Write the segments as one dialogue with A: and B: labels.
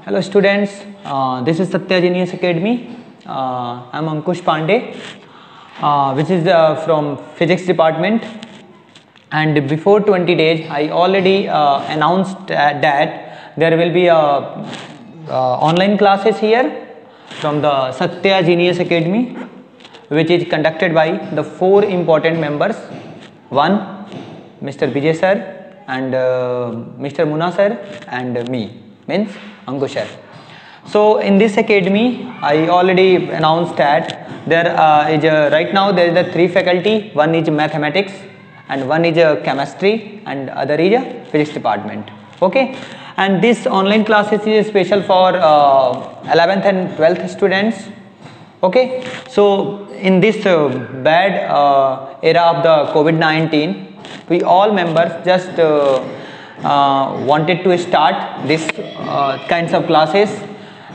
A: Hello students, this is Satya Genius Academy. I am Ankush Pandey, which is from physics department, and before 20 days I already announced that there will be online classes here from the Satya Genius Academy, which is conducted by the 4 important members. 1, Mr. Vijay sir, and Mr. Muna sir, and me, means Ankush sir. So in this academy I already announced that there is right now there is the 3 faculty. One is mathematics, and one is chemistry, and other is physics department. Okay, and this online classes is special for 11th and 12th students. Okay, so in this bad era of the COVID-19, we all members just wanted to start this kinds of classes,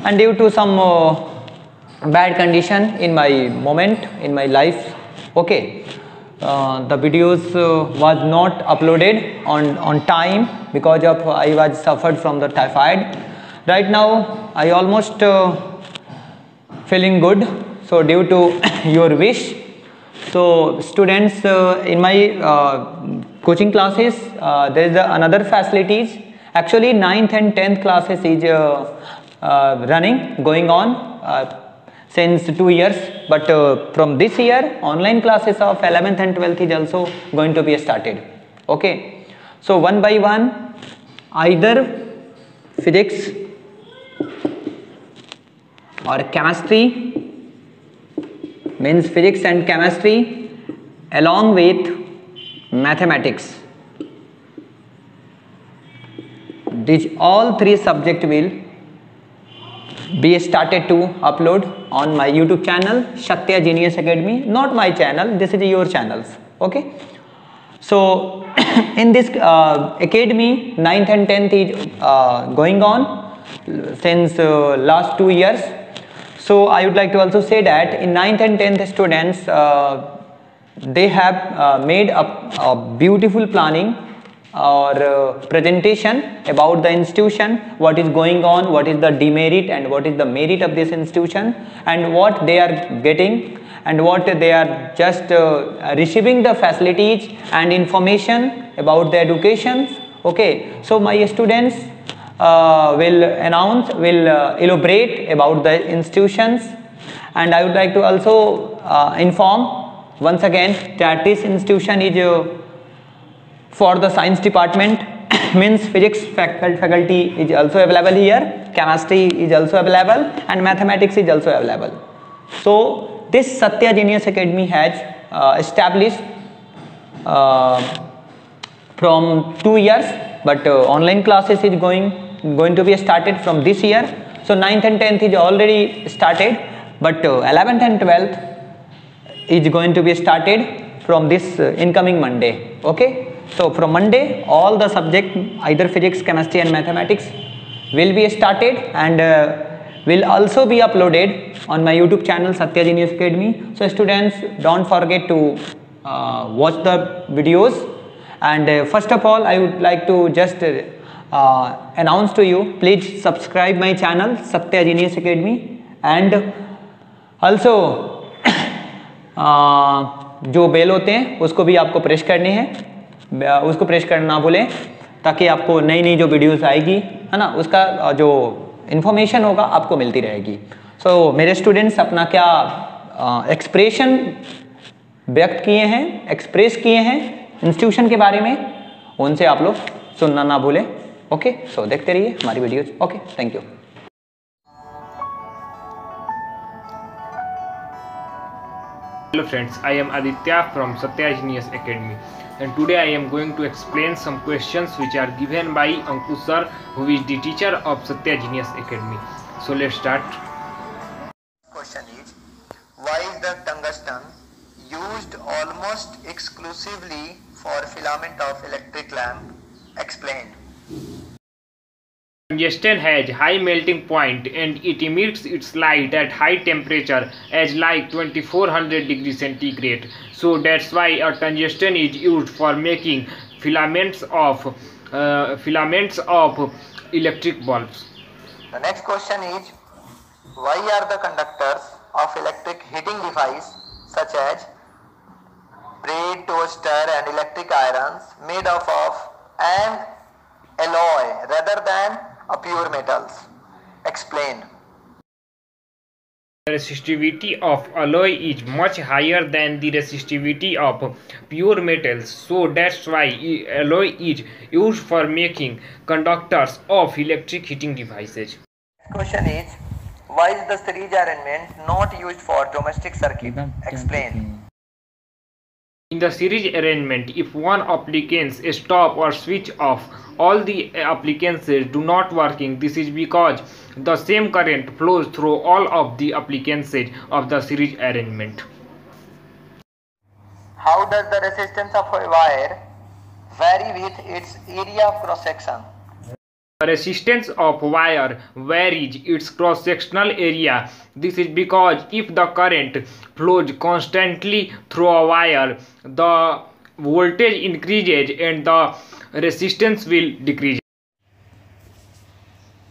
A: and due to some bad condition in my moment in my life, okay, the videos was not uploaded on time because of I was suffered from the typhoid. Right now I almost feeling good, so due to your wish, so students, in my coaching classes there is another facilities. Actually 9th and 10th classes is going on since 2 years, but from this year online classes of 11th and 12th is also going to be started. Okay, so one by one, either physics or chemistry, means physics and chemistry along with mathematics, these all 3 subjects will be started to upload on my YouTube channel Satya Genius Academy. Not my channel, this is your channels. Okay, so in this academy 9th and 10th is going on since last 2 years. So I would like to also say that in 9th and 10th students, they have made a beautiful planning or presentation about the institution, what is going on, what is the demerit and what is the merit of this institution, and what they are getting and what they are just receiving the facilities and information about the education. Okay, so my students will elaborate about the institutions, and I would like to also inform once again that this institution is for the science department, means physics faculty is also available here, chemistry is also available, and mathematics is also available. So this Satya Genius Academy has established from 2 years, but online classes is going to be started from this year. So 9th and 10th is already started, but 11th and 12th is going to be started from this incoming Monday. Okay, so from Monday all the subject, either physics, chemistry and mathematics, will be started and will also be uploaded on my YouTube channel Satya Genius Academy. So students, don't forget to watch the videos, and first of all I would like to just announce to you, please subscribe my channel Satya Genius Academy, and also जो bell होते हैं उसको भी आपको press करने हैं, उसको press करना ना भूलें, ताकि आपको नई नई जो वीडियोस आएगी, है ना, उसका जो इन्फॉर्मेशन होगा आपको मिलती रहेगी. सो मेरे स्टूडेंट्स अपना क्या एक्सप्रेशन व्यक्त किए हैं, एक्सप्रेस किए हैं इंस्टीट्यूशन के बारे में, उनसे आप लोग सुनना ना भूलें. ओके, सो देखते रहिए हमारी videos. Okay, thank you.
B: Hello friends, I am Aditya from Satya Genius Academy, and today I am going to explain some questions which are given by Ankush sir, who is the teacher of Satya Genius Academy. So let's start.
C: Question is, why is the tungsten used almost exclusively for filament of electric lamp? Explained.
B: Tungsten has high melting point and it emits its light at high temperature as like 2400 degrees centigrade. So that's why a tungsten is used for making filaments of electric bulbs.
C: The next question is, why are the conductors of electric heating device such as bread, toaster and electric irons made up of an alloy rather than a pure metals? Explain.
B: The resistivity of alloy is much higher than the resistivity of pure metals, so that's why alloy is used for making conductors of electric heating devices.
C: Question is, why is the series arrangement not used for domestic circuit? Explain.
B: In the series arrangement, if one appliance stop or switch off, all the appliances do not working. This is because the same current flows through all of the appliances of the series arrangement.
C: How does the resistance of a wire vary with its area of cross section?
B: The resistance of wire varies its cross-sectional area. This is because if the current flows constantly through a wire, the voltage increases and the resistance will decrease.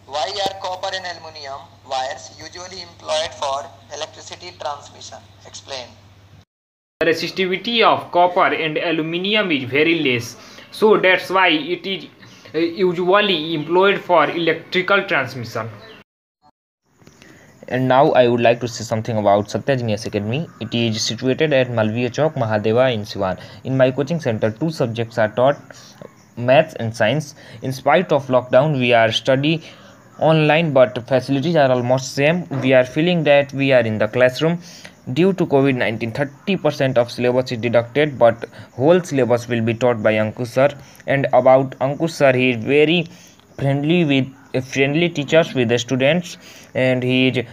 C: Why are copper and aluminum wires usually employed for electricity transmission? Explain.
B: The resistivity of copper and aluminium is very less, so that's why it is usually employed for electrical transmission.
D: And now I would like to say something about Satya Genius Academy. It is situated at Malviya Chowk, Mahadeva in Siwan. In my coaching center, 2 subjects are taught, maths and science. In spite of lockdown, we are study online, but facilities are almost same. We are feeling that we are in the classroom. Due to COVID-19, 30% of syllabus is deducted, but whole syllabus will be taught by Ankush sir. And about Ankush sir, he is very friendly teachers with the students, and he is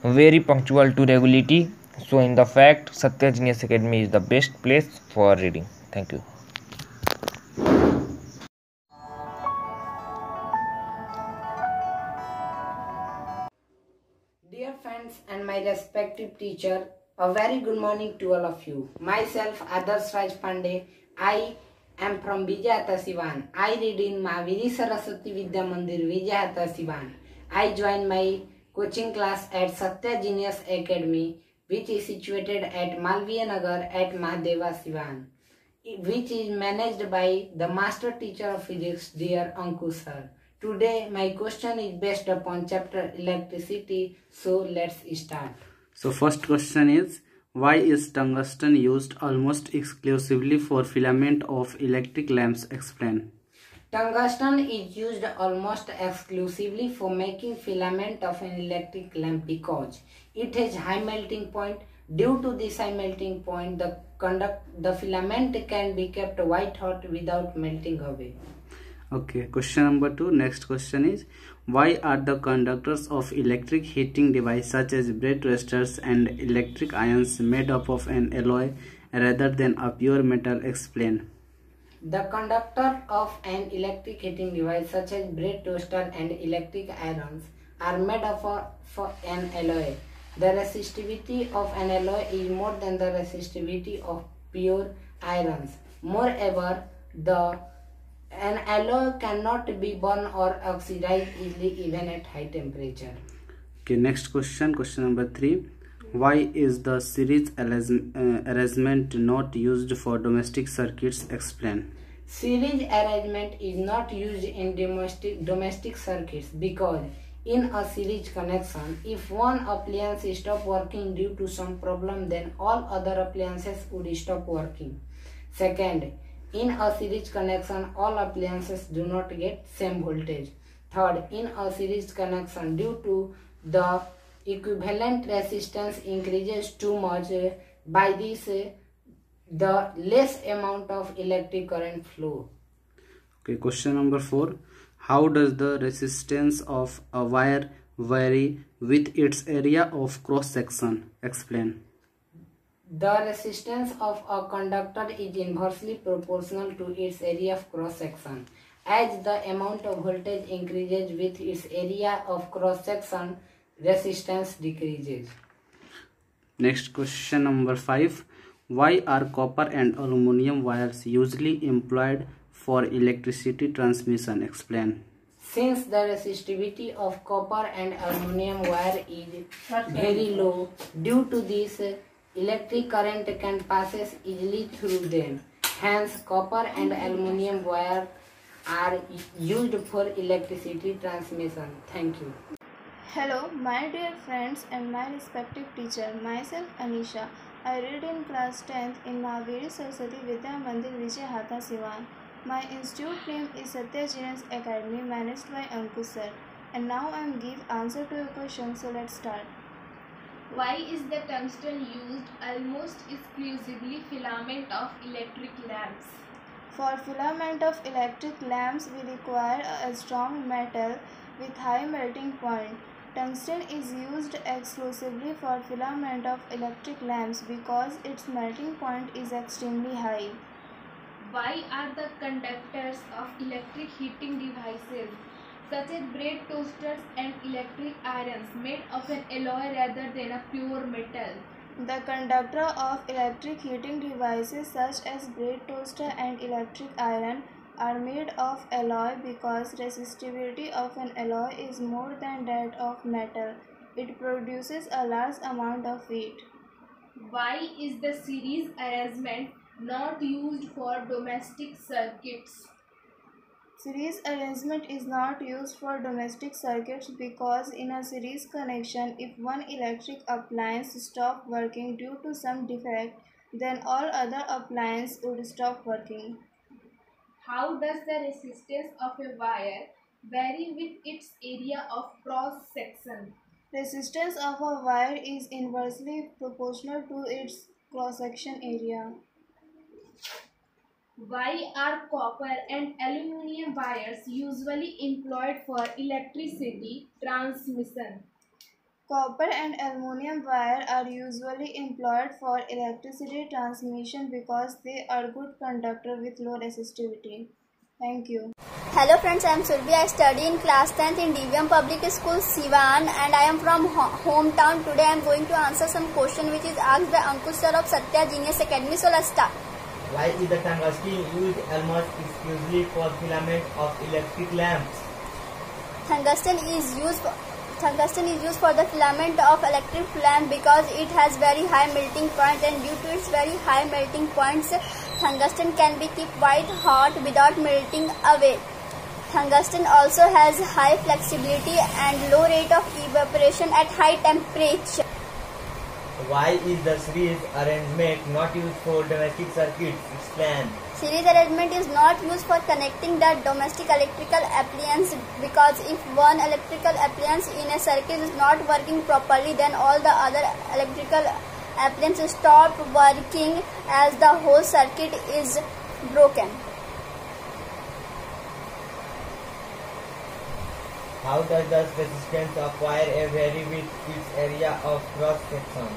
D: very punctual to regularity. So in the fact, Satya Genius Academy is the best place for reading. Thank you.
E: Dear friends and my respective teacher, a very good morning to all of you. Myself Adarsh Raj Pandey. I am from Vijayata Siwan. I read in Mahaviri Saraswati Vidya Mandir, Vijayata Siwan. I joined my coaching class at Satya Genius Academy, which is situated at Malviya Nagar at Mahadeva Siwan, which is managed by the master teacher of physics, dear Ankush sir. Today my question is based upon chapter electricity, so let's start.
F: So first question is, why is tungsten used almost exclusively for filament of electric lamps? Explain.
E: Tungsten is used almost exclusively for making filament of an electric lamp because it has high melting point. Due to this high melting point, the filament can be kept white hot without melting away.
F: Okay, question number 2. Next question is, why are the conductors of electric heating device such as bread toasters and electric irons made up of an alloy rather than a pure metal? Explain.
E: The conductor of an electric heating device such as bread toaster and electric irons are made of an alloy. The resistivity of an alloy is more than the resistivity of pure irons. Moreover, an alloy cannot be burned or oxidized easily even at high temperature.
F: Okay, next question, question number 3. Why is the series arrangement not used for domestic circuits? Explain.
E: Series arrangement is not used in domestic circuits because in a series connection, if one appliance stops working due to some problem, then all other appliances would stop working. Second, in a series connection, all appliances do not get same voltage. Third, in a series connection, due to the equivalent resistance increases too much, by this the less amount of electric current flow.
F: Okay, question number 4. How does the resistance of a wire vary with its area of cross section? Explain.
E: The resistance of a conductor is inversely proportional to its area of cross section. As the amount of voltage increases with its area of cross section, resistance decreases.
F: Next question number 5. Why are copper and aluminum wires usually employed for electricity transmission? Explain.
E: Since the resistivity of copper and aluminum wire is very low, due to this, electric current can passes easily through them. Hence, copper and aluminum wire are used for electricity transmission. Thank you.
G: Hello, my dear friends and my respective teacher. Myself Anisha. I read in class 10th in Mahaviri Saraswati Vidya Mandir Vijayhata Siwan. My institute name is Satya Genius Academy, managed by Ankush sir. And now I am give answer to your question. So let's start.
H: Why is the tungsten used almost exclusively filament of electric lamps?
G: For filament of electric lamps, we require a strong metal with high melting point. Tungsten is used exclusively for filament of electric lamps because its melting point is extremely high.
H: Why are the conductors of electric heating devices such as bread toasters and electric irons made of an alloy rather than a pure metal?
G: The conductor of electric heating devices such as bread toaster and electric iron are made of alloy because resistivity of an alloy is more than that of metal. It produces a large amount of heat.
H: Why is the series arrangement not used for domestic circuits?
G: Series arrangement is not used for domestic circuits because in a series connection, if one electric appliance stops working due to some defect, then all other appliances would stop working.
H: How does the resistance of a wire vary with its area of cross section?
G: Resistance of a wire is inversely proportional to its cross-section area.
H: Why are copper and aluminum wires usually employed for electricity transmission?
G: Copper and aluminum wire are usually employed for electricity transmission because they are good conductor with low resistivity. Thank you.
I: Hello friends, I am Surbi. I study in class 10th in DVM Public School, Siwan, and I am from hometown. Today I am going to answer some question which is asked by Ankush sir of Satya Genius Academy. So let's start.
J: Why is the tungsten used almost exclusively for filament of electric lamps?
I: Tungsten is used for the filament of electric lamp because it has very high melting point, and due to its very high melting points, tungsten can be kept quite hot without melting away. Tungsten also has high flexibility and low rate of evaporation at high temperature.
J: Why is the series arrangement not used for domestic circuits? Explain.
I: Series arrangement is not used for connecting the domestic electrical appliance because if one electrical appliance in a circuit is not working properly, then all the other electrical appliances stop working as the whole circuit is broken.
J: How does the resistance of wire vary with its area of cross section?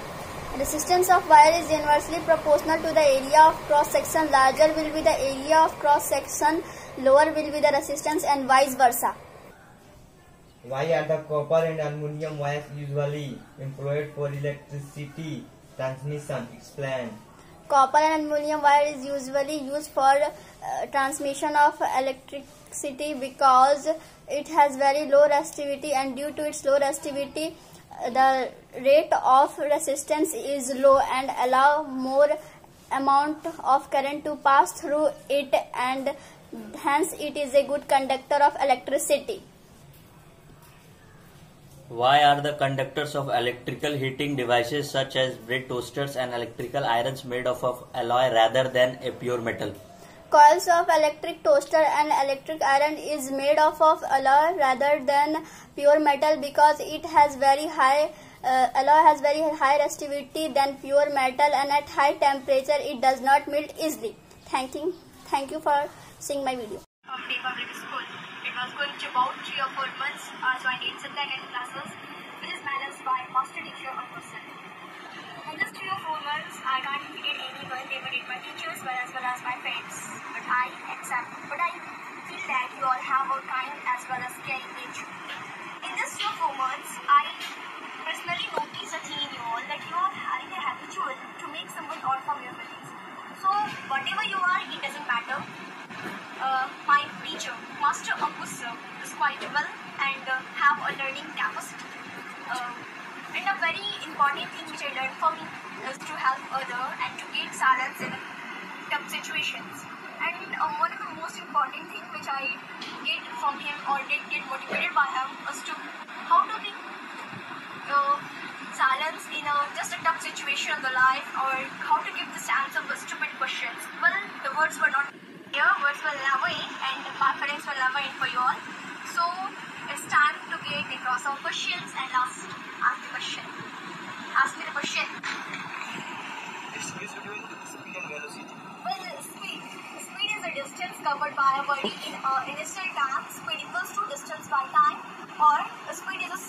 I: Resistance of wire is inversely proportional to the area of cross section. Larger will be the area of cross section, lower will be the resistance, and vice versa.
J: Why are the copper and aluminum wires usually employed for electricity transmission? Explain.
I: Copper and aluminum wire is usually used for transmission of electricity because it has very low resistivity, and due to its low resistivity, the rate of resistance is low and allow more amount of current to pass through it, and hence it is a good conductor of electricity.
K: Why are the conductors of electrical heating devices such as bread toasters and electrical irons made of alloy rather than a pure metal?
I: Coils of electric toaster and electric iron is made of alloy rather than pure metal because it has very high alloy has very high resistivity than pure metal, and at high temperature it does not melt easily. Thank you for seeing my video.
L: From Day Public School. It was going to about 3 or 4 months. I joined 8th and 10th classes, which is managed by master teacher Ankush sir. In this 3 or 4 months, I can't imitate anyone, even my teachers as well as my friends. But I feel that you all have a kind as well as caring nature. In this 3 or 4 months, I personally noticed a thing in you all, that you are having a habitual to make someone odd from your feelings. So whatever you are, it doesn't matter. My teacher, Master Ankush sir, is quite very important thing which I learned from him is to help other and to gain silence in tough situations. And one of the most important thing which I get from him or did get motivated by him is to how to be silence in just a tough situation of the life, or how to give this answer for stupid questions. Well, the words were not here, words were never in, and the confidence were never in for you all. So it's time to get across our questions and ask the question. Ask me the question.
J: Distinguish between speed and velocity.
L: Well, speed is a distance covered by a body in initial time. Speed equals to distance by time, or speed is a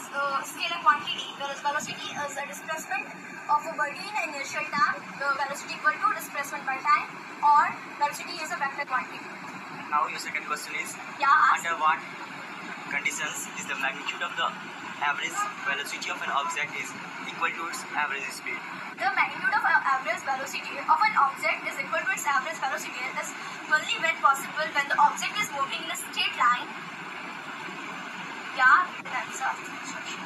L: scalar quantity, whereas velocity is a displacement of a body in initial time. Velocity equal to displacement by time, or velocity is a vector quantity.
J: Now your second question is,
L: under
J: what conditions is the magnitude of the average velocity of an object is equal to its average speed?
L: The magnitude of average velocity of an object is equal to its average velocity is only when possible when the object is moving in a straight line. Yeah, that's the question.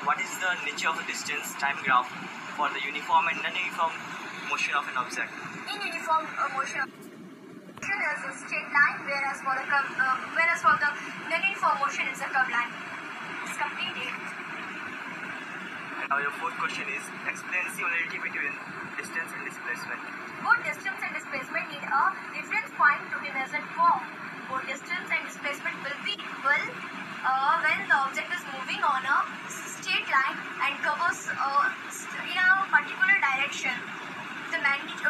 J: What is the nature of a distance time graph for the uniform and non-uniform motion of an object?
L: In uniform motion is a straight line, whereas for the non-uniform motion is a curved line. It's completed.
J: And now your fourth question is, explain similarity between distance and displacement.
L: Both distance and displacement need a reference point to be measured for. Both distance and displacement will be equal when the object is moving on a straight line and covers in a particular direction. The magnitude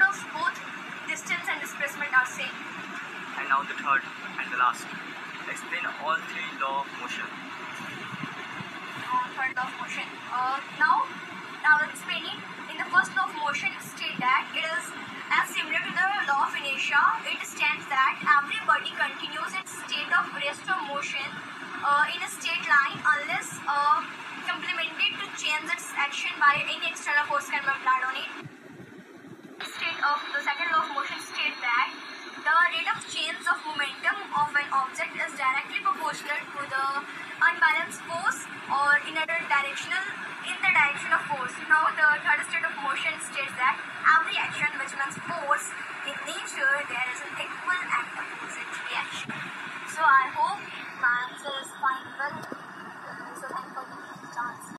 L: of both distance and displacement are same.
J: And now the third and the last. Explain all three laws of motion.
L: Third law of motion. Now let's explain it. In the first law of motion, it states that it is as similar to the law of inertia. It stands that every body continues its state of rest of motion in a straight line unless complemented to change its action by any external force can be applied on it. The second law of motion states that the rate of change of momentum of an object is directly proportional to the unbalanced force or in the direction of force. Now the third is